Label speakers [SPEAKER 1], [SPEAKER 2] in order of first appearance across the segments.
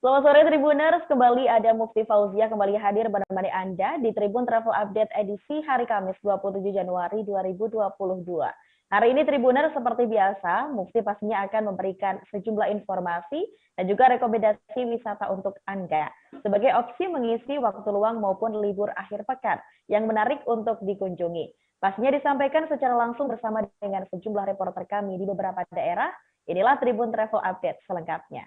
[SPEAKER 1] Selamat sore Tribuners, kembali ada Mufti Fauzia kembali hadir menemani Anda di Tribun Travel Update edisi hari Kamis 27 Januari 2022. Hari ini Tribuners seperti biasa, Mufti pastinya akan memberikan sejumlah informasi dan juga rekomendasi wisata untuk Anda sebagai opsi mengisi waktu luang maupun libur akhir pekan yang menarik untuk dikunjungi. Pastinya disampaikan secara langsung bersama dengan sejumlah reporter kami di beberapa daerah. Inilah Tribun Travel Update selengkapnya.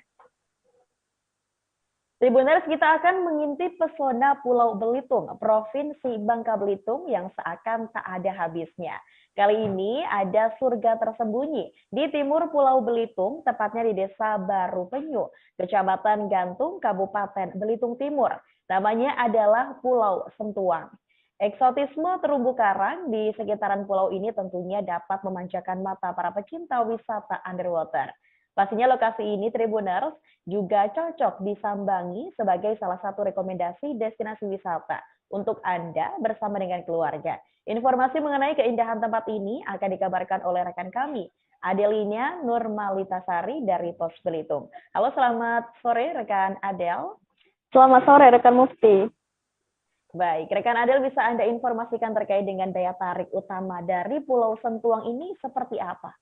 [SPEAKER 1] Tribuners, kita akan mengintip pesona Pulau Belitung, Provinsi Bangka Belitung yang seakan tak ada habisnya. Kali ini ada surga tersembunyi di timur Pulau Belitung, tepatnya di Desa Baru Penyu, Kecamatan Gantung, Kabupaten Belitung Timur. Namanya adalah Pulau Sentuang. Eksotisme terumbu karang di sekitaran pulau ini tentunya dapat memanjakan mata para pecinta wisata underwater. Pastinya lokasi ini, Tribuners, juga cocok disambangi sebagai salah satu rekomendasi destinasi wisata untuk Anda bersama dengan keluarga. Informasi mengenai keindahan tempat ini akan dikabarkan oleh rekan kami, Adelina Nurmalitasari dari Pos Belitung. Halo, selamat sore rekan Adel.
[SPEAKER 2] Selamat sore rekan Mufti.
[SPEAKER 1] Baik, rekan Adel, bisa Anda informasikan terkait dengan daya tarik utama dari Pulau Sentuang ini seperti apa?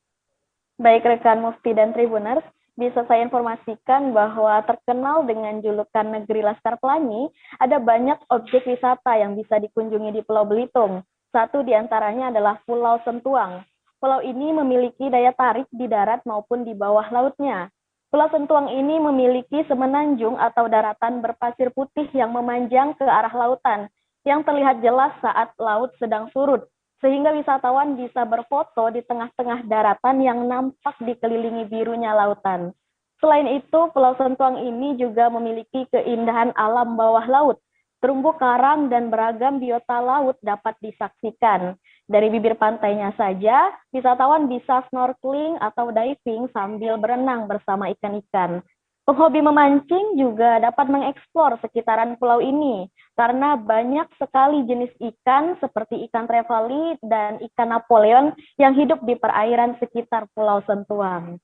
[SPEAKER 2] Baik rekan Mufti dan Tribuners, bisa saya informasikan bahwa terkenal dengan julukan Negeri Laskar Pelangi, ada banyak objek wisata yang bisa dikunjungi di Pulau Belitung. Satu di antaranya adalah Pulau Sentuang. Pulau ini memiliki daya tarik di darat maupun di bawah lautnya. Pulau Sentuang ini memiliki semenanjung atau daratan berpasir putih yang memanjang ke arah lautan, yang terlihat jelas saat laut sedang surut, sehingga wisatawan bisa berfoto di tengah-tengah daratan yang nampak dikelilingi birunya lautan. Selain itu, Pulau Sentuang ini juga memiliki keindahan alam bawah laut. Terumbu karang dan beragam biota laut dapat disaksikan. Dari bibir pantainya saja, wisatawan bisa snorkeling atau diving sambil berenang bersama ikan-ikan. Penghobi memancing juga dapat mengeksplor sekitaran pulau ini, karena banyak sekali jenis ikan seperti ikan trevally dan ikan Napoleon yang hidup di perairan sekitar Pulau Sentuang.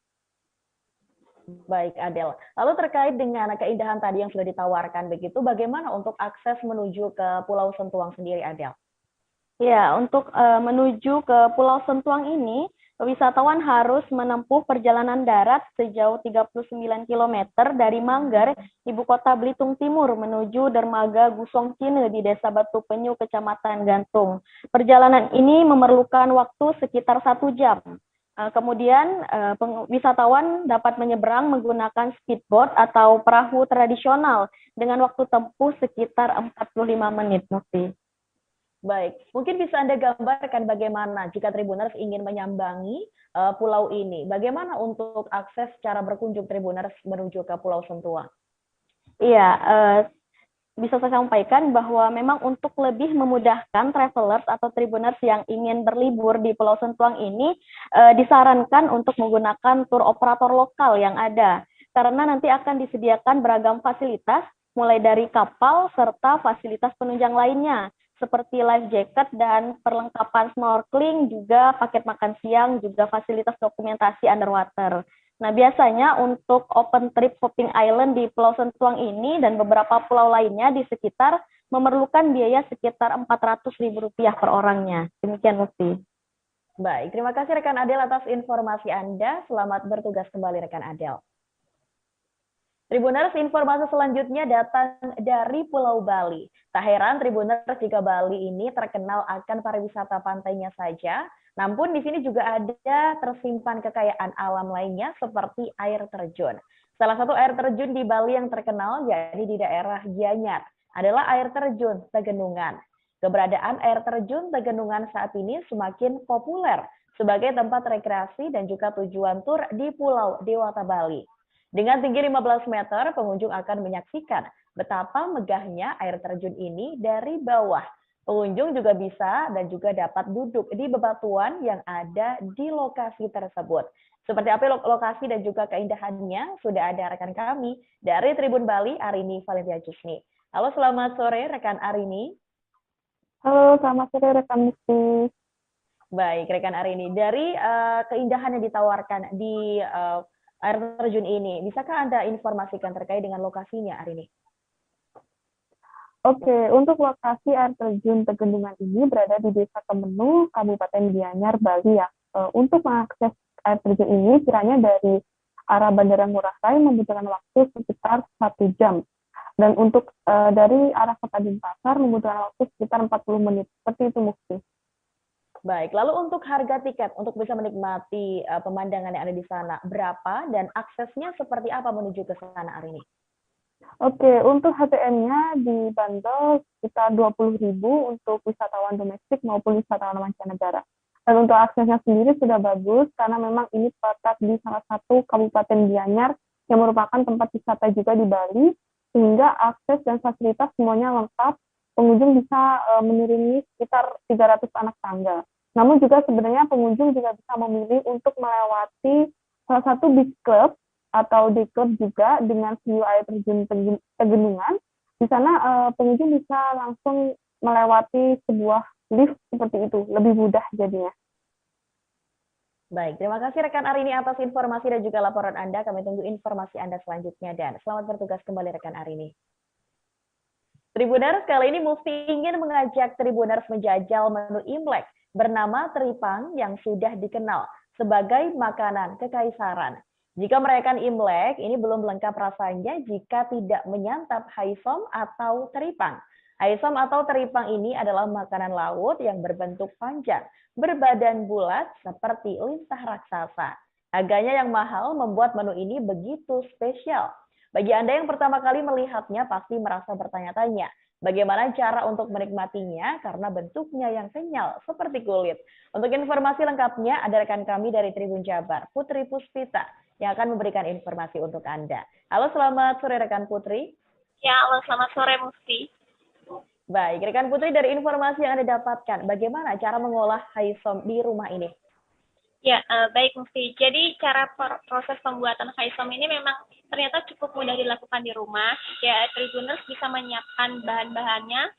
[SPEAKER 1] Baik, Adel. Lalu terkait dengan keindahan tadi yang sudah ditawarkan, begitu bagaimana untuk akses menuju ke Pulau Sentuang sendiri, Adel?
[SPEAKER 2] Ya, untuk menuju ke Pulau Sentuang ini, wisatawan harus menempuh perjalanan darat sejauh 39 km dari Manggar, ibu kota Belitung Timur, menuju dermaga Gusong Cine di Desa Batu Penyu, Kecamatan Gantung. Perjalanan ini memerlukan waktu sekitar 1 jam. Kemudian wisatawan dapat menyeberang menggunakan speedboat atau perahu tradisional dengan waktu tempuh sekitar 45 menit, Mufti.
[SPEAKER 1] Baik, mungkin bisa Anda gambarkan bagaimana jika Tribuners ingin menyambangi pulau ini. Bagaimana untuk akses cara berkunjung Tribuners menuju ke Pulau Sentuang?
[SPEAKER 2] Iya, bisa saya sampaikan bahwa memang untuk lebih memudahkan travelers atau Tribuners yang ingin berlibur di Pulau Sentuang ini, disarankan untuk menggunakan tur operator lokal yang ada. Karena nanti akan disediakan beragam fasilitas, mulai dari kapal serta fasilitas penunjang lainnya, seperti life jacket dan perlengkapan snorkeling, juga paket makan siang, juga fasilitas dokumentasi underwater. Nah, biasanya untuk open trip hopping island di Pulau Sentuang ini dan beberapa pulau lainnya di sekitar memerlukan biaya sekitar Rp400.000 per orangnya. Demikian, Mufti.
[SPEAKER 1] Baik, terima kasih rekan Adel atas informasi Anda. Selamat bertugas kembali rekan Adel. Tribuners, informasi selanjutnya datang dari Pulau Bali. Tak heran Tribuners jika Bali ini terkenal akan pariwisata pantainya saja, namun di sini juga ada tersimpan kekayaan alam lainnya seperti air terjun. Salah satu air terjun di Bali yang terkenal yakni di daerah Gianyar adalah air terjun Tegenungan. Keberadaan air terjun Tegenungan saat ini semakin populer sebagai tempat rekreasi dan juga tujuan tur di Pulau Dewata Bali. Dengan tinggi 15 meter, pengunjung akan menyaksikan betapa megahnya air terjun ini dari bawah. Pengunjung juga bisa dan juga dapat duduk di bebatuan yang ada di lokasi tersebut. Seperti apa lokasi dan juga keindahannya, sudah ada rekan kami dari Tribun Bali, Arini Valentia Jusni. Halo, selamat sore rekan Arini.
[SPEAKER 2] Halo, selamat sore rekan Mufti.
[SPEAKER 1] Baik, rekan Arini. Dari keindahan yang ditawarkan di air terjun ini. Bisakah Anda informasikan terkait dengan lokasinya hari ini?
[SPEAKER 2] Oke, untuk lokasi air terjun Tegendungan ini berada di Desa Kemenul, Kabupaten Gianyar, Bali ya. Untuk mengakses air terjun ini kiranya dari arah Bandara Ngurah Rai membutuhkan waktu sekitar 1 jam. Dan untuk dari arah Kota Denpasar membutuhkan waktu sekitar 40 menit. Seperti itu, Mufti.
[SPEAKER 1] Baik, lalu untuk harga tiket untuk bisa menikmati pemandangan yang ada di sana, berapa dan aksesnya seperti apa menuju ke sana hari ini?
[SPEAKER 2] Oke, untuk HTM-nya dibanderol sekitar 20.000 untuk wisatawan domestik maupun wisatawan mancanegara. Dan untuk aksesnya sendiri sudah bagus karena memang ini terletak di salah satu kabupaten Gianyar yang merupakan tempat wisata juga di Bali, sehingga akses dan fasilitas semuanya lengkap. Pengunjung bisa menuruni sekitar 300 anak tangga. Namun juga sebenarnya pengunjung juga bisa memilih untuk melewati salah satu beach club atau day club juga dengan view air terjun Tegendungan. Di sana pengunjung bisa langsung melewati sebuah lift seperti itu, lebih mudah jadinya.
[SPEAKER 1] Baik, terima kasih rekan Arini atas informasi dan juga laporan Anda. Kami tunggu informasi Anda selanjutnya dan selamat bertugas kembali rekan Arini. Tribuners, kali ini Mufti ingin mengajak Tribuners menjajal menu Imlek bernama teripang yang sudah dikenal sebagai makanan kekaisaran. Jika merayakan Imlek, ini belum lengkap rasanya jika tidak menyantap haisom atau teripang. Haisom atau teripang ini adalah makanan laut yang berbentuk panjang, berbadan bulat seperti lintah raksasa. Harganya yang mahal membuat menu ini begitu spesial. Bagi Anda yang pertama kali melihatnya pasti merasa bertanya-tanya, bagaimana cara untuk menikmatinya karena bentuknya yang kenyal seperti kulit. Untuk informasi lengkapnya ada rekan kami dari Tribun Jabar, Putri Puspita, yang akan memberikan informasi untuk Anda. Halo, selamat sore rekan Putri.
[SPEAKER 3] Ya, halo, selamat sore Mufti.
[SPEAKER 1] Baik, rekan Putri, dari informasi yang Anda dapatkan, bagaimana cara mengolah haisom di rumah ini?
[SPEAKER 3] Ya, baik Mufti. Jadi cara proses pembuatan haisom ini memang ternyata cukup mudah dilakukan di rumah. Ya, Tribuners bisa menyiapkan bahan-bahannya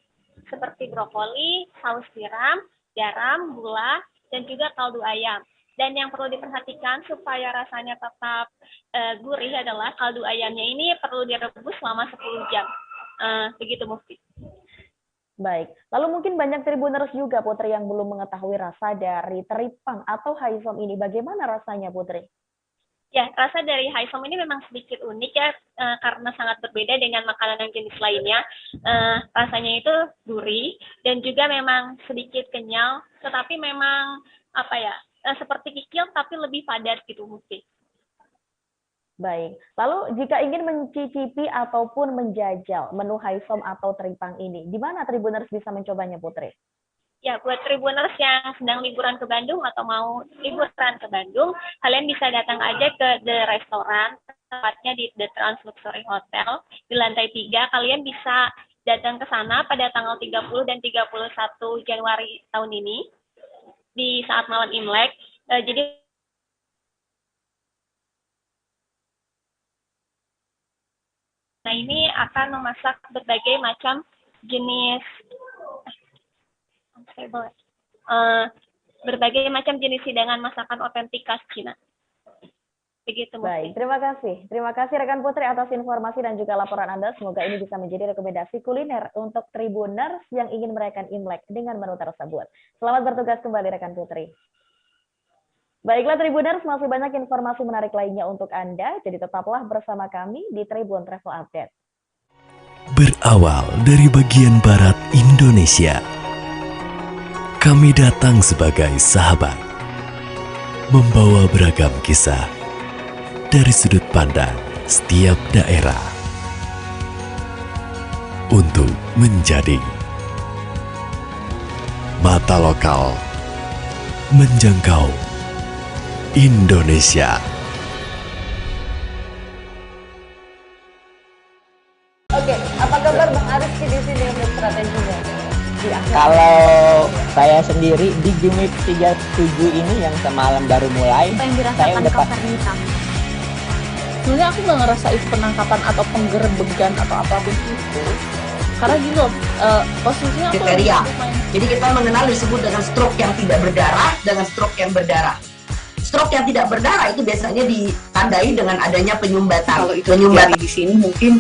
[SPEAKER 3] seperti brokoli, saus tiram, garam, gula, dan juga kaldu ayam. Dan yang perlu diperhatikan supaya rasanya tetap gurih adalah kaldu ayamnya ini perlu direbus selama 10 jam. Begitu Mufti.
[SPEAKER 1] Baik, lalu mungkin banyak Tribuners juga Putri yang belum mengetahui rasa dari teripang atau haisom ini. Bagaimana rasanya Putri?
[SPEAKER 3] Ya, rasa dari haisom ini memang sedikit unik ya, karena sangat berbeda dengan makanan yang jenis lainnya. Rasanya itu gurih dan juga memang sedikit kenyal, tetapi memang seperti kikil tapi lebih padat gitu Mufti.
[SPEAKER 1] Baik, lalu jika ingin mencicipi ataupun menjajal menu haisom atau teripang ini, di mana Tribuners bisa mencobanya Putri?
[SPEAKER 3] Ya, buat Tribuners yang sedang liburan ke Bandung atau mau liburan ke Bandung, kalian bisa datang aja ke The Restaurant, tepatnya di The Trans Luxury Hotel, di lantai 3. Kalian bisa datang ke sana pada tanggal 30 dan 31 Januari tahun ini, di saat malam Imlek. Jadi nah ini akan memasak berbagai macam jenis hidangan masakan otentik khas Cina. Begitu.
[SPEAKER 1] Baik, terima kasih. Terima kasih rekan Putri atas informasi dan juga laporan Anda. Semoga ini bisa menjadi rekomendasi kuliner untuk Tribuners yang ingin merayakan Imlek dengan menu tersebut. Selamat bertugas kembali rekan Putri. Baiklah Tribuners, masih banyak informasi menarik lainnya untuk Anda, jadi tetaplah bersama kami di Tribun Travel Update.
[SPEAKER 4] Berawal dari bagian barat Indonesia, kami datang sebagai sahabat, membawa beragam kisah dari sudut pandang setiap daerah untuk menjadi mata lokal menjangkau Indonesia.
[SPEAKER 1] Oke, apa kabar Bang Aris di sini untuk strateginya?
[SPEAKER 5] Kalau saya sendiri di Jumip 37 ini yang semalam baru mulai,
[SPEAKER 6] apa yang dirasakan
[SPEAKER 5] saya udah
[SPEAKER 6] Kapernita? Sebenarnya aku nggak ngerasa itu penangkapan atau penggerbegan atau apapun itu. Karena gini loh, posisinya aku
[SPEAKER 7] kriteria. Jadi kita mengenal disebut dengan stroke yang tidak berdarah dengan stroke yang berdarah. Stroke yang tidak berdarah itu biasanya ditandai dengan adanya penyumbatan.
[SPEAKER 8] Kalau itu terjadi di sini mungkin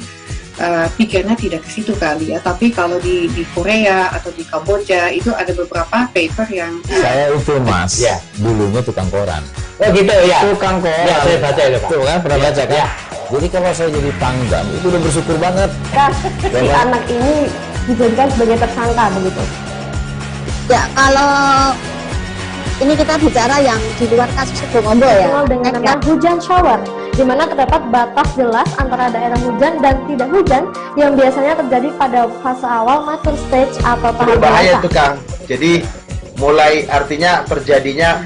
[SPEAKER 8] pikirnya tidak ke situ kali ya, tapi kalau di Korea atau di Kamboja itu ada beberapa paper yang
[SPEAKER 9] saya itu mas, ya, dulunya tukang koran.
[SPEAKER 5] Oh gitu ya.
[SPEAKER 9] Tukang koran.
[SPEAKER 5] Ya, saya baca itu Pak.
[SPEAKER 9] Tuh kan pernah baca kan?
[SPEAKER 5] Ya.
[SPEAKER 9] Jadi kalau saya jadi pangdam itu udah bersyukur banget.
[SPEAKER 2] Si anak ini dijadikan sebagai tersangka begitu.
[SPEAKER 10] Ya, kalau ini kita bicara yang di luar kasus Sibolombo ya.
[SPEAKER 2] Dengan nama hujan shower, di mana terdapat batas jelas antara daerah hujan dan tidak hujan yang biasanya terjadi pada fase awal mature stage atau tahap
[SPEAKER 11] berbahaya
[SPEAKER 2] dewasa.
[SPEAKER 11] itu Kang. Jadi mulai artinya terjadinya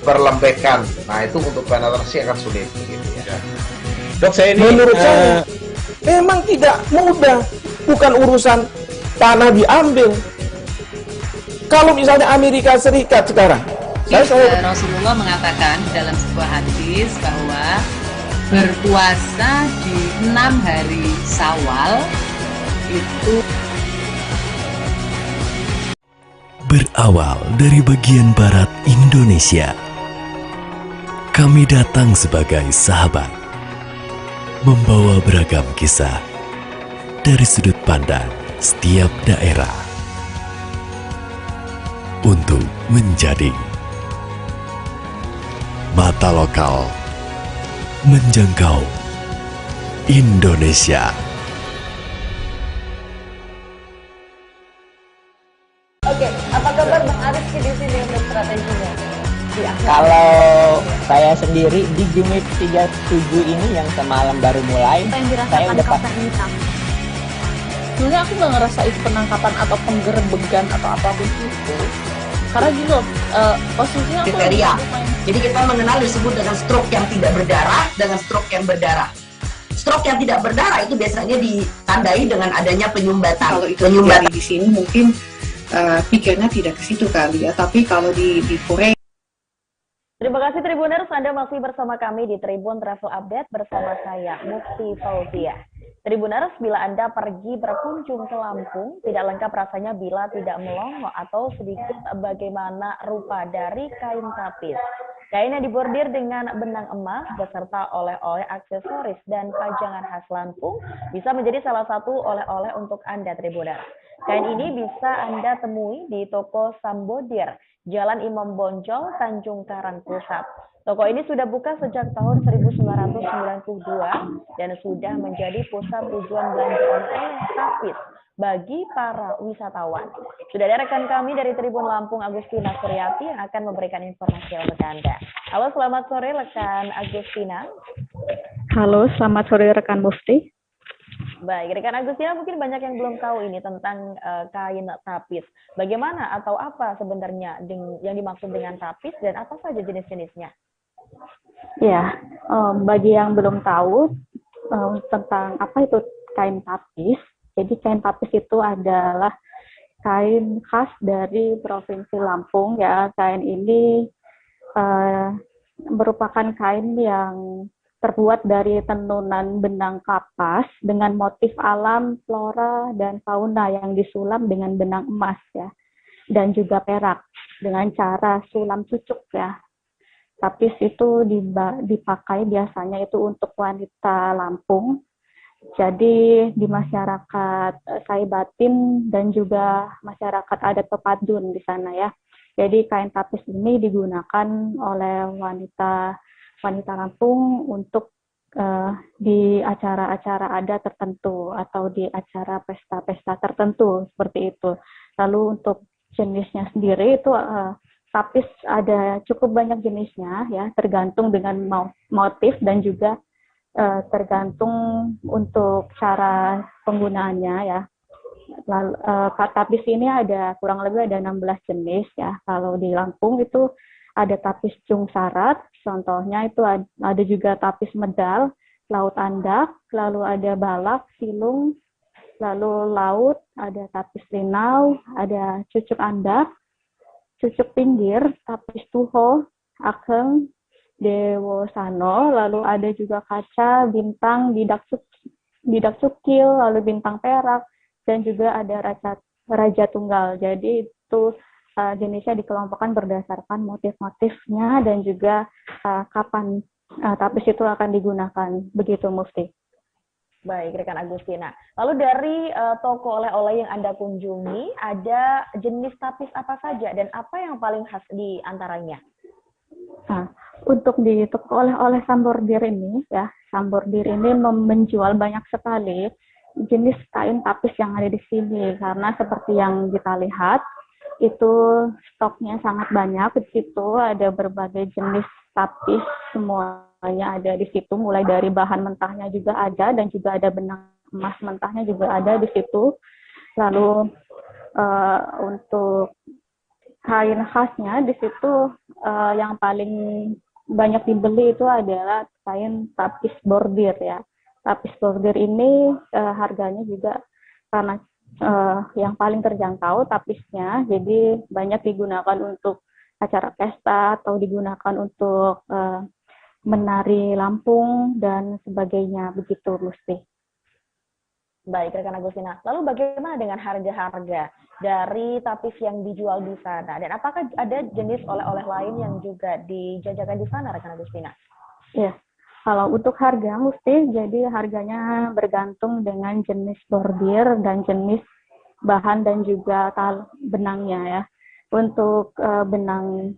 [SPEAKER 11] perlembekan. Nah itu untuk penetrasi akan sulit begitu ya.
[SPEAKER 9] Dok, saya ini
[SPEAKER 12] menurut saya memang tidak mudah, bukan urusan tanah diambil. Kalau misalnya Amerika Serikat sekarang,
[SPEAKER 13] Rasulullah mengatakan dalam sebuah hadis bahwa berpuasa di 6 hari Syawal itu
[SPEAKER 4] Berawal dari bagian barat Indonesia, kami datang sebagai sahabat, membawa beragam kisah dari sudut pandang setiap daerah untuk menjadi mata lokal menjangkau Indonesia.
[SPEAKER 1] Oke, apa kabar Bang Arifki di sini untuk strateginya?
[SPEAKER 5] Kalau saya sendiri di Jumip 37 ini yang semalam baru mulai, saya udah
[SPEAKER 6] sebenarnya aku nggak ngerasa itu penangkapan atau penggerbegan atau apapun itu, karena gini loh, posisinya aku
[SPEAKER 7] kriteria. Jadi kita mengenal disebut dengan stroke yang tidak berdarah dengan stroke yang berdarah. Stroke yang tidak berdarah itu biasanya ditandai dengan adanya penyumbatan.
[SPEAKER 8] Kalau itu terjadi di sini mungkin pikirnya tidak ke situ kali ya, tapi kalau di Korea.
[SPEAKER 1] Terima kasih Tribuners, Anda masih bersama kami di Tribun Travel Update bersama saya, Mufti Fauzia. Tribuners, bila Anda pergi berkunjung ke Lampung, tidak lengkap rasanya bila tidak melongo atau sedikit bagaimana rupa dari kain tapis. Kain yang dibordir dengan benang emas beserta oleh-oleh aksesoris dan pajangan khas Lampung bisa menjadi salah satu oleh-oleh untuk Anda Tribuners. Kain ini bisa Anda temui di toko Sambodir, Jalan Imam Bonjol, Tanjung Karang Pusat. Toko ini sudah buka sejak tahun 1992 dan sudah menjadi pusat tujuan belanja oleh-oleh tapis bagi para wisatawan. Sudah ada rekan kami dari Tribun Lampung, Agustina Suryati, yang akan memberikan informasi untuk Anda. Halo, selamat sore rekan Agustina.
[SPEAKER 2] Halo, selamat sore rekan Mufti.
[SPEAKER 1] Baik, rekan Agustina mungkin banyak yang belum tahu ini tentang kain tapis. Bagaimana atau apa sebenarnya yang dimaksud dengan tapis dan apa saja jenis-jenisnya?
[SPEAKER 2] Ya, bagi yang belum tahu tentang apa itu kain tapis, jadi kain tapis itu adalah kain khas dari Provinsi Lampung ya. Kain ini merupakan kain yang terbuat dari tenunan benang kapas dengan motif alam, flora, dan fauna yang disulam dengan benang emas ya, dan juga perak dengan cara sulam cucuk ya. Tapis itu dipakai biasanya itu untuk wanita Lampung. Jadi di masyarakat Saibatin dan juga masyarakat adat Pepadun di sana ya. Jadi kain tapis ini digunakan oleh wanita Lampung untuk di acara-acara adat tertentu atau di acara pesta-pesta tertentu seperti itu. Lalu untuk jenisnya sendiri itu tapis ada cukup banyak jenisnya ya, tergantung dengan motif dan juga tergantung untuk cara penggunaannya ya. Lalu, tapis ini ada kurang lebih ada 16 jenis ya. Kalau di Lampung itu ada tapis cung sarat, contohnya itu ada juga tapis medal, laut andak, lalu ada balak, silung, lalu laut, ada tapis linau, ada cucuk andak, cucuk pinggir, tapis tuho, akeng, dewosano, lalu ada juga kaca, bintang, bidak cukil, lalu bintang perak, dan juga ada raja tunggal. Jadi itu jenisnya dikelompokkan berdasarkan motif-motifnya dan juga kapan tapis itu akan digunakan. Begitu, Mufti.
[SPEAKER 1] Baik, rekan Agustina. Lalu dari toko oleh-oleh yang Anda kunjungi, ada jenis tapis apa saja dan apa yang paling khas di antaranya?
[SPEAKER 2] Nah, untuk di toko oleh-oleh Sambordir ini, ya, Sambordir ini menjual banyak sekali jenis kain tapis yang ada di sini, karena seperti yang kita lihat, itu stoknya sangat banyak. Di situ ada berbagai jenis tapis, semuanya ada di situ, mulai dari bahan mentahnya juga ada, dan juga ada benang emas mentahnya juga ada di situ. Lalu untuk kain khasnya di situ yang paling banyak dibeli itu adalah kain tapis bordir, ya. Tapis bordir ini harganya juga karena yang paling terjangkau tapisnya, jadi banyak digunakan untuk acara pesta atau digunakan untuk menari Lampung dan sebagainya, begitu, Musti.
[SPEAKER 1] Baik, rekan Agustina. Lalu bagaimana dengan harga-harga dari tapis yang dijual di sana? Dan apakah ada jenis oleh-oleh lain yang juga dijajakan di sana, rekan Agustina?
[SPEAKER 2] Ya, kalau untuk harga, Musti, jadi harganya bergantung dengan jenis bordir dan jenis bahan dan juga benangnya, ya. Untuk benang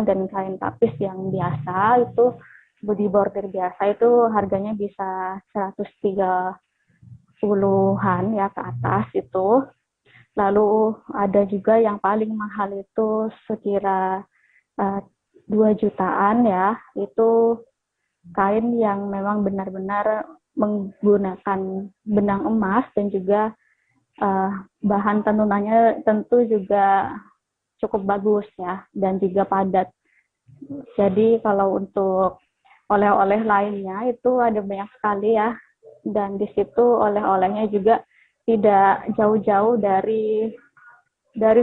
[SPEAKER 2] dan kain tapis yang biasa itu, body bordir biasa itu harganya bisa 130-an ya ke atas itu. Lalu ada juga yang paling mahal itu sekira 2 jutaan, ya. Itu kain yang memang benar-benar menggunakan benang emas dan juga bahan tenunannya tentu juga cukup bagus, ya, dan juga padat. Jadi kalau untuk oleh-oleh lainnya itu ada banyak sekali, ya, dan di situ oleh-olehnya juga tidak jauh-jauh dari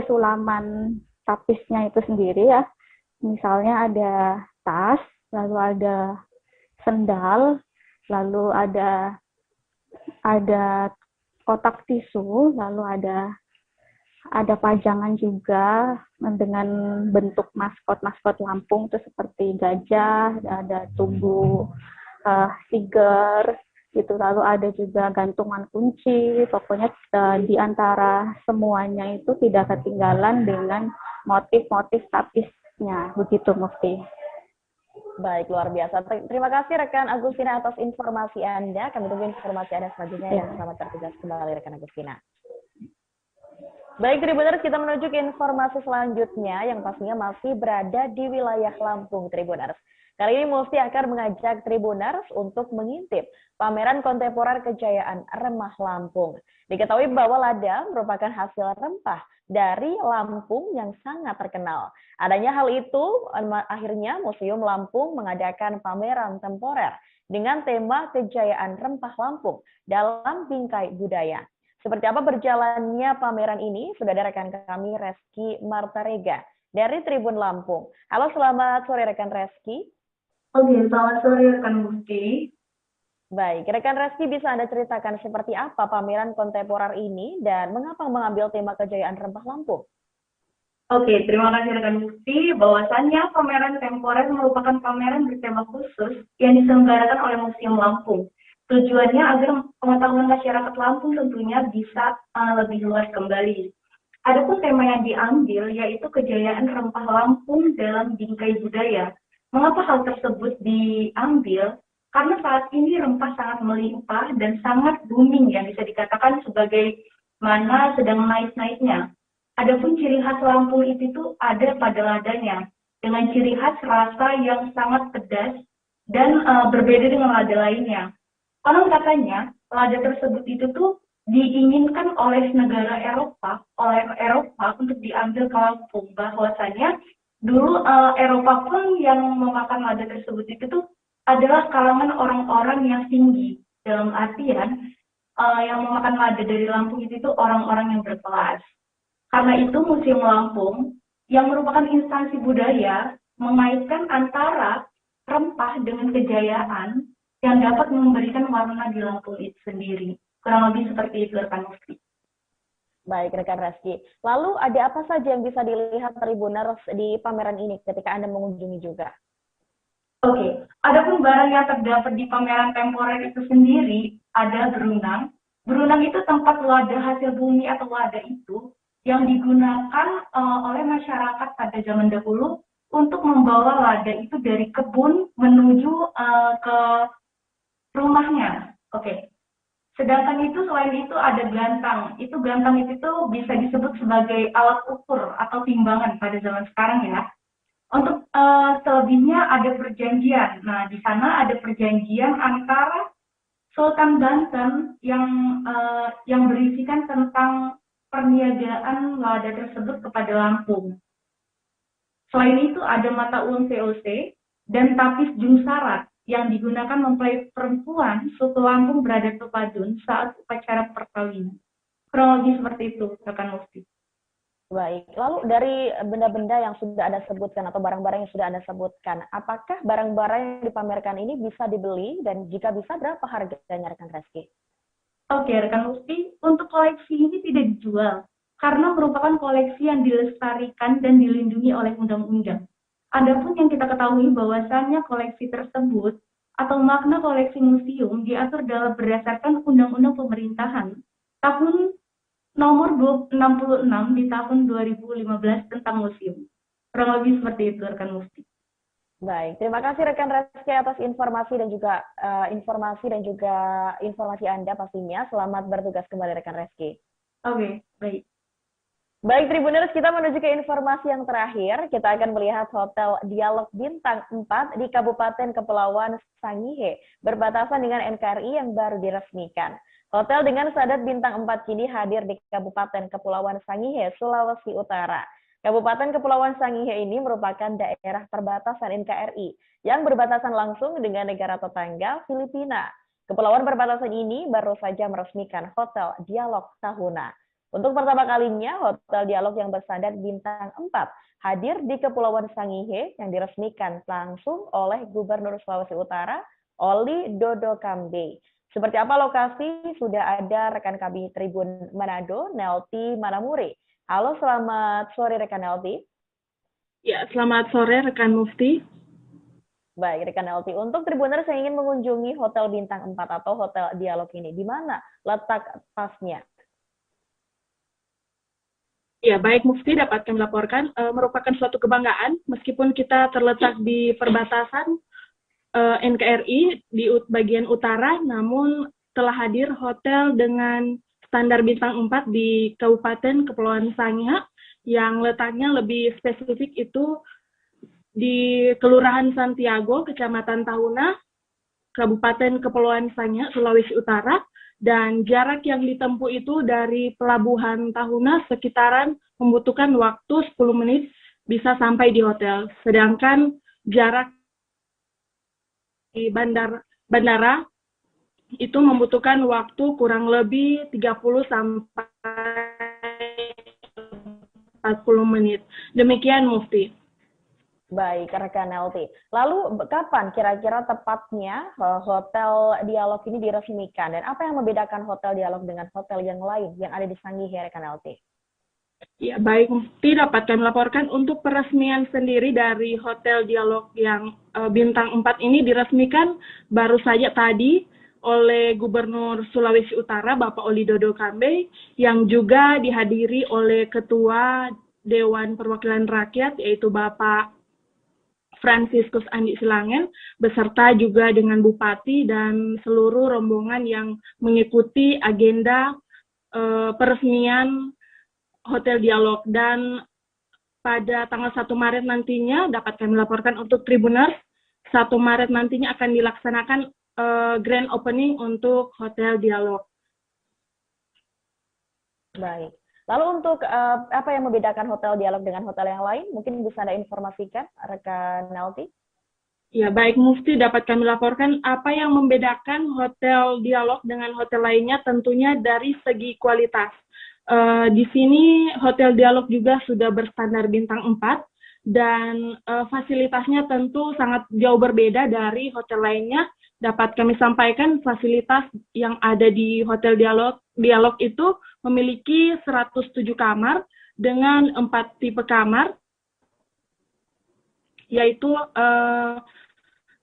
[SPEAKER 2] sulaman tapisnya itu sendiri, ya. Misalnya ada tas, lalu ada sendal, lalu ada kotak tisu, lalu ada pajangan juga dengan bentuk maskot Lampung itu seperti gajah, ada tugu tiger, gitu. Lalu ada juga gantungan kunci. Pokoknya di antara semuanya itu tidak ketinggalan dengan motif-motif tapisnya, begitu, Mufti.
[SPEAKER 1] Baik, luar biasa. Terima kasih rekan Agustina atas informasi Anda. Kami tunggu informasi Anda selanjutnya. Ya. Selamat bertugas kembali rekan Agustina. Baik, Tribuners, kita menuju ke informasi selanjutnya yang pastinya masih berada di wilayah Lampung, Tribuners. Kali ini Mufti akan mengajak Tribuners untuk mengintip pameran kontemporer kejayaan Remah Lampung. Diketahui bahwa lada merupakan hasil rempah dari Lampung yang sangat terkenal. Adanya hal itu, akhirnya Museum Lampung mengadakan pameran temporer dengan tema kejayaan rempah Lampung dalam bingkai budaya. Seperti apa berjalannya pameran ini, sudah ada rekan kami Reski Martarega dari Tribun Lampung. Halo, selamat sore rekan Reski.
[SPEAKER 14] Oke, selamat sore rekan Mufti.
[SPEAKER 1] Baik, rekan Reski, bisa Anda ceritakan seperti apa pameran kontemporer ini dan mengapa mengambil tema kejayaan rempah Lampung?
[SPEAKER 14] Oke, terima kasih rekan Mufti. Bahwasannya pameran temporer merupakan pameran bertema khusus yang diselenggarakan oleh Museum Lampung. Tujuannya agar pengetahuan masyarakat Lampung tentunya bisa lebih luas kembali. Adapun tema yang diambil yaitu kejayaan rempah Lampung dalam bingkai budaya. Mengapa hal tersebut diambil? Karena saat ini rempah sangat melimpah dan sangat booming, yang bisa dikatakan sebagai mana sedang naik-naiknya. Adapun ciri khas Lampung itu tuh ada pada ladanya, dengan ciri khas rasa yang sangat pedas dan berbeda dengan lada lainnya. Konon katanya, lada tersebut itu tuh diinginkan oleh negara Eropa, untuk diambil ke Lampung. Bahwasanya dulu Eropa pun yang memakan lada tersebut itu tuh adalah kalangan orang-orang yang tinggi. Dalam artian, yang memakan lada dari Lampung itu tuh orang-orang yang berkelas. Karena itu Museum Lampung, yang merupakan instansi budaya, mengaitkan antara rempah dengan kejayaan yang dapat memberikan warna di Lampung itu sendiri. Kurang lebih seperti itu, rekan Mufti.
[SPEAKER 1] Baik, rekan Reski. Lalu ada apa saja yang bisa dilihat Tribuners di pameran ini ketika Anda mengunjungi juga?
[SPEAKER 14] Oke, adapun barang yang terdapat di pameran temporer itu sendiri ada berunang. Berunang itu tempat wadah hasil bumi atau wadah itu yang digunakan oleh masyarakat pada zaman dahulu untuk membawa wadah itu dari kebun menuju ke rumahnya. Oke. Sedangkan itu selain itu ada gantang. Itu gantang itu bisa disebut sebagai alat ukur atau timbangan pada zaman sekarang ya. Untuk selebihnya ada perjanjian. Nah, di sana ada perjanjian antara Sultan Banten yang berisikan tentang perniagaan wadah tersebut kepada Lampung. Selain itu ada mata uang VOC dan tapis jungsarat yang digunakan mempelai perempuan suku Lampung beradat pepadun saat upacara perkawinan. Kurang lebih seperti itu, rekan Mufti.
[SPEAKER 1] Baik, lalu dari benda-benda yang sudah Anda sebutkan atau barang-barang yang sudah Anda sebutkan, apakah barang-barang yang dipamerkan ini bisa dibeli dan jika bisa berapa harganya, rekan Reski?
[SPEAKER 14] Oke, rekan Mufti, untuk koleksi ini tidak dijual karena merupakan koleksi yang dilestarikan dan dilindungi oleh undang-undang. Adapun yang kita ketahui bahwasannya koleksi tersebut atau makna koleksi museum diatur berdasarkan Undang-Undang Pemerintahan tahun nomor 66 di tahun 2015 tentang museum. Kurang lebih seperti itu, rekan Mufti.
[SPEAKER 1] Baik, terima kasih rekan Reski atas informasi dan juga informasi Anda pastinya. Selamat bertugas kembali rekan Reski.
[SPEAKER 14] Oke, baik.
[SPEAKER 1] Baik, Tribuners, kita menuju ke informasi yang terakhir. Kita akan melihat Hotel Dialog Bintang 4 di Kabupaten Kepulauan Sangihe, berbatasan dengan NKRI yang baru diresmikan. Hotel dengan standar Bintang 4 kini hadir di Kabupaten Kepulauan Sangihe, Sulawesi Utara. Kabupaten Kepulauan Sangihe ini merupakan daerah perbatasan NKRI yang berbatasan langsung dengan negara tetangga Filipina. Kepulauan perbatasan ini baru saja meresmikan Hotel Dialog Tahuna. Untuk pertama kalinya, Hotel Dialog yang berstandar Bintang 4 hadir di Kepulauan Sangihe yang diresmikan langsung oleh Gubernur Sulawesi Utara, Oli Dodo Kambe. Seperti apa lokasi? Sudah ada rekan kami Tribun Manado, Nelti Manamuri. Halo, selamat sore rekan Nelti.
[SPEAKER 15] Ya, selamat sore rekan Mufti.
[SPEAKER 1] Baik, rekan Nelti. Untuk Tribuners yang ingin mengunjungi Hotel Bintang 4 atau Hotel Dialog ini, di mana letak pasnya?
[SPEAKER 15] Ya, baik Mufti, dapat kami laporkan, merupakan suatu kebanggaan meskipun kita terletak di perbatasan NKRI di bagian utara, namun telah hadir hotel dengan standar Bintang 4 di Kabupaten Kepulauan Sangihe yang letaknya lebih spesifik itu di Kelurahan Santiago, Kecamatan Tahuna, Kabupaten Kepulauan Sangihe, Sulawesi Utara. Dan jarak yang ditempuh itu dari Pelabuhan Tahuna sekitaran membutuhkan waktu 10 menit bisa sampai di hotel. Sedangkan jarak di bandara itu membutuhkan waktu kurang lebih 30 sampai 40 menit. Demikian Mufti.
[SPEAKER 1] Baik, rekan Nelti. Lalu kapan kira-kira tepatnya Hotel Dialog ini diresmikan? Dan apa yang membedakan Hotel Dialog dengan hotel yang lain yang ada di Sangihe, rekan Nelti?
[SPEAKER 15] Ya, baik, Mufti, dapat kami laporkan untuk peresmian sendiri dari Hotel Dialog yang Bintang 4 ini diresmikan baru saja tadi oleh Gubernur Sulawesi Utara, Bapak Oli Dodo Kambe, yang juga dihadiri oleh Ketua Dewan Perwakilan Rakyat, yaitu Bapak Franciscus Andi Silangen, beserta juga dengan Bupati dan seluruh rombongan yang mengikuti agenda peresmian Hotel Dialog. Dan pada tanggal 1 Maret nantinya, dapat kami laporkan untuk Tribuners, 1 Maret nantinya akan dilaksanakan grand opening untuk Hotel Dialog.
[SPEAKER 1] Baik. Lalu untuk apa yang membedakan Hotel Dialog dengan hotel yang lain? Mungkin bisa Anda informasikan, rekan Nelti?
[SPEAKER 15] Ya, baik Mufti, dapat kami laporkan apa yang membedakan Hotel Dialog dengan hotel lainnya tentunya dari segi kualitas. Di sini Hotel Dialog juga sudah berstandar Bintang 4 dan fasilitasnya tentu sangat jauh berbeda dari hotel lainnya. Dapat kami sampaikan fasilitas yang ada di Hotel Dialog itu memiliki 107 kamar dengan 4 tipe kamar, yaitu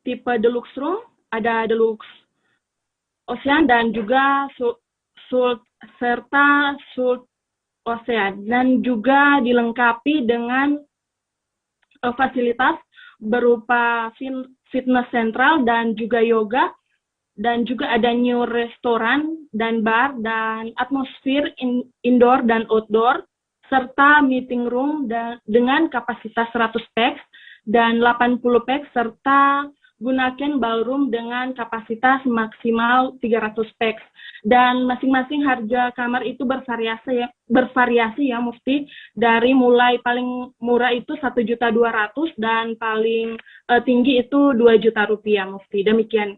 [SPEAKER 15] tipe deluxe room, ada deluxe ocean dan juga serta suite ocean, dan juga dilengkapi dengan fasilitas berupa fitness sentral dan juga yoga, dan juga ada new restoran dan bar dan atmosfer indoor dan outdoor, serta meeting room dengan kapasitas 100 pax dan 80 pax, serta gunakan ballroom dengan kapasitas maksimal 300 pax. Dan masing-masing harga kamar itu bervariasi ya Mufti, dari mulai paling murah itu 1.200.000 dan paling tinggi itu 2 juta rupiah Mufti. Demikian.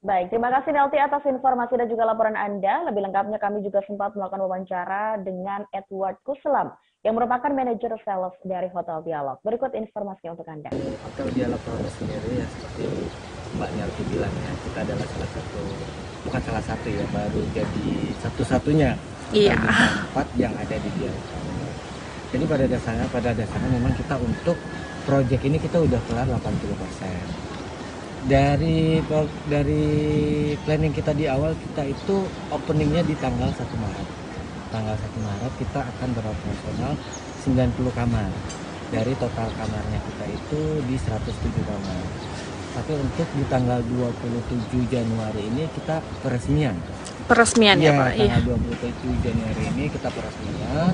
[SPEAKER 1] Baik, terima kasih Nelti atas informasi dan juga laporan Anda. Lebih lengkapnya kami juga sempat melakukan wawancara dengan Edward Kuslam yang merupakan manajer sales dari Hotel Dialog. Berikut informasinya untuk Anda.
[SPEAKER 16] Hotel Dialog sendiri ya, seperti Mbak Nelti bilang ya, kita adalah bukan salah satu ya, baru jadi satu-satunya tempat yang ada di Dialog. Jadi pada dasarnya memang kita untuk proyek ini kita udah kelar 80%. Dari planning kita di awal, kita itu openingnya di tanggal 1 Maret. Tanggal 1 Maret kita akan beroperasional 90 kamar. Dari total kamarnya kita itu di 107 kamar. Tapi untuk di tanggal 27 Januari ini kita peresmian.
[SPEAKER 6] Peresmian ya Pak?
[SPEAKER 16] Tanggal 27 Januari ini kita peresmian.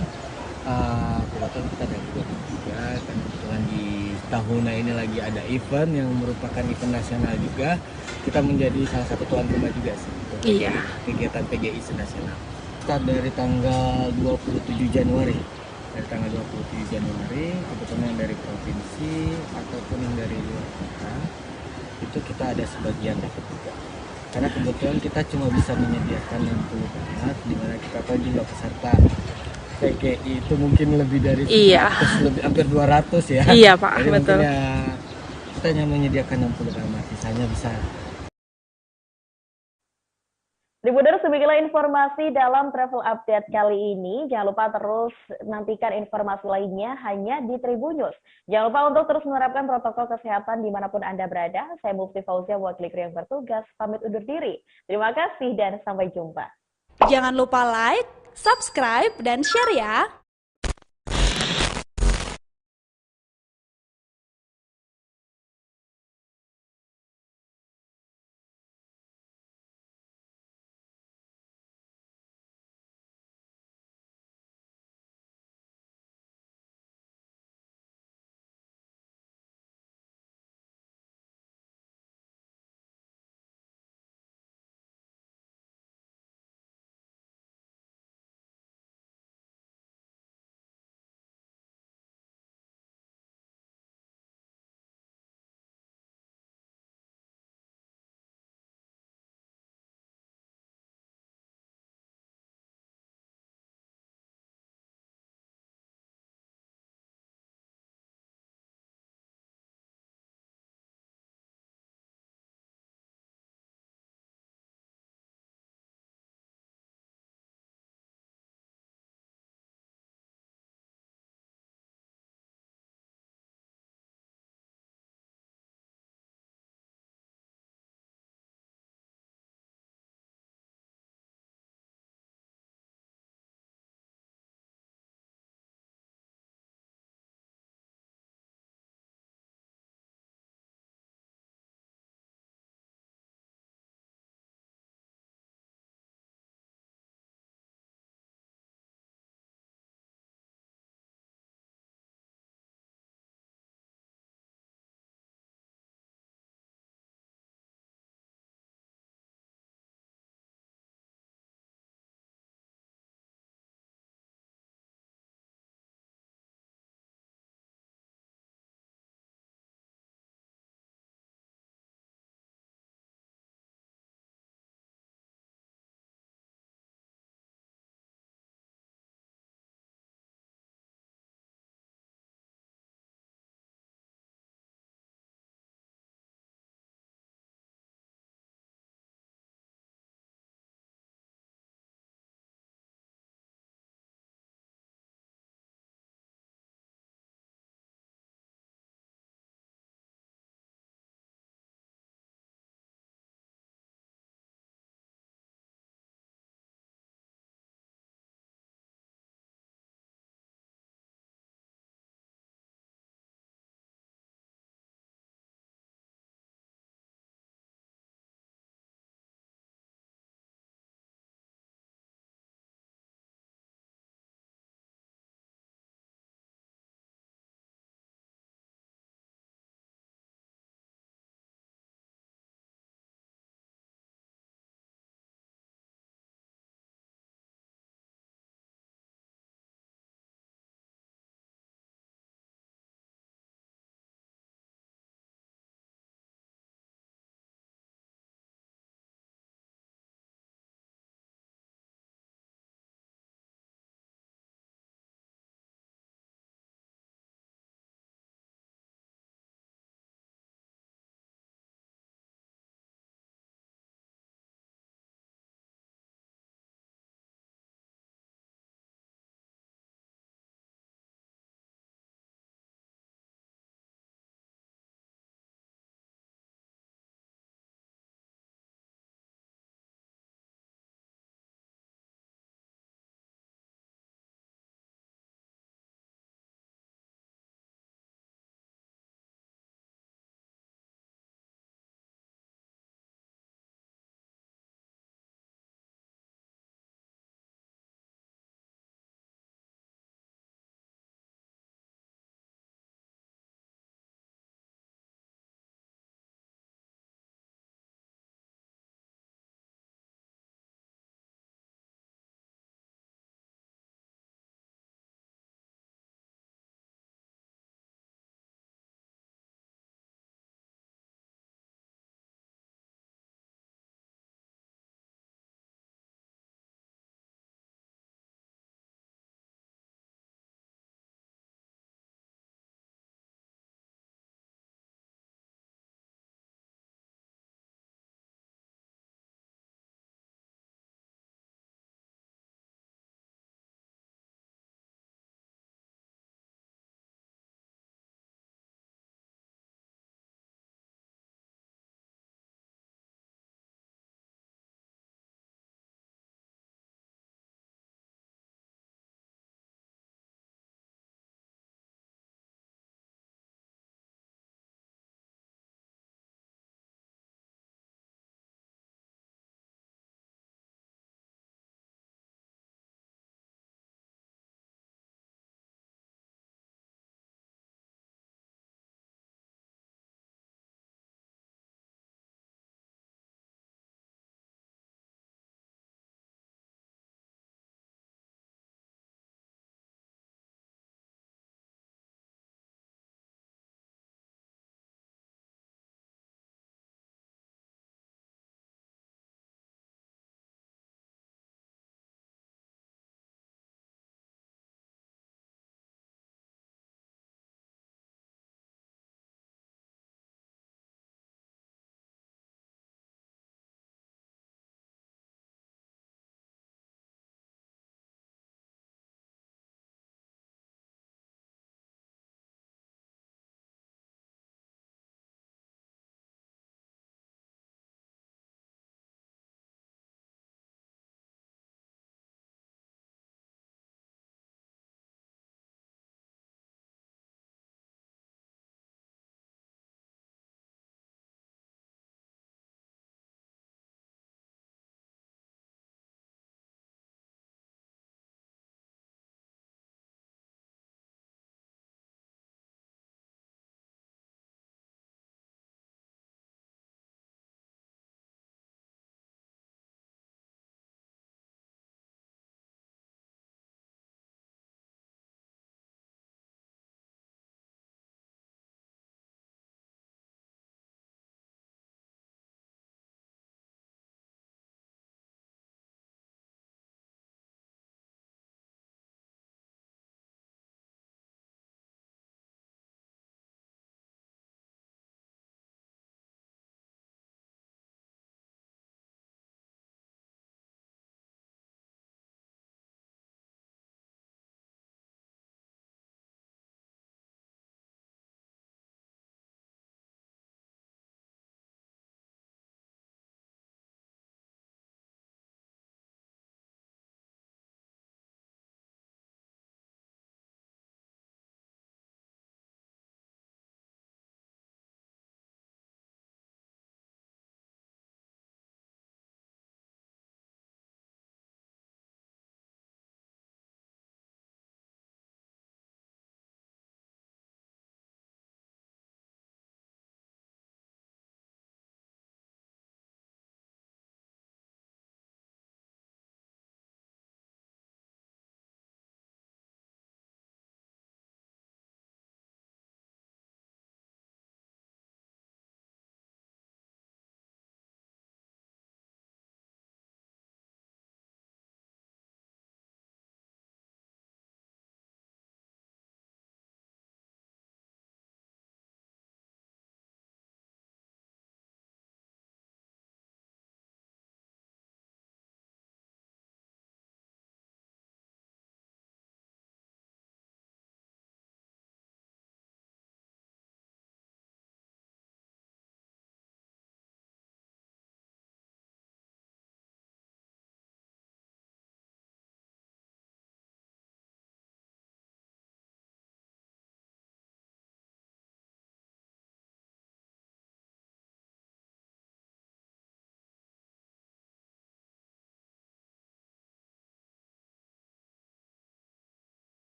[SPEAKER 16] Kebetulan kita dari 23 dan kebetulan di tahunnya ini lagi ada event yang merupakan event nasional juga. Kita menjadi salah satu tuan rumah juga sih untuk kegiatan PGI nasional. Kita dari tanggal 27 Januari. Dari tanggal 27 Januari, kebetulan yang dari provinsi ataupun yang dari luar kota, itu kita ada sebagian dapat juga. Karena kebetulan kita cuma bisa menyediakan 60 kamar, di mana kita tahu jumlah peserta PGI itu mungkin lebih dari 100, lebih hampir 200 ya.
[SPEAKER 6] Iya Pak,
[SPEAKER 16] jadi
[SPEAKER 6] betul.
[SPEAKER 16] Ya, kita hanya menyediakan 60 kamar, sisanya bisa.
[SPEAKER 1] Tribuners, demikianlah informasi dalam travel update kali ini. Jangan lupa terus nantikan informasi lainnya hanya di Tribun News. Jangan lupa untuk terus menerapkan protokol kesehatan dimanapun Anda berada. Saya Mufti Fauzia, wakil kru yang bertugas, pamit undur diri. Terima kasih dan sampai jumpa.
[SPEAKER 17] Jangan lupa like, subscribe, dan share ya.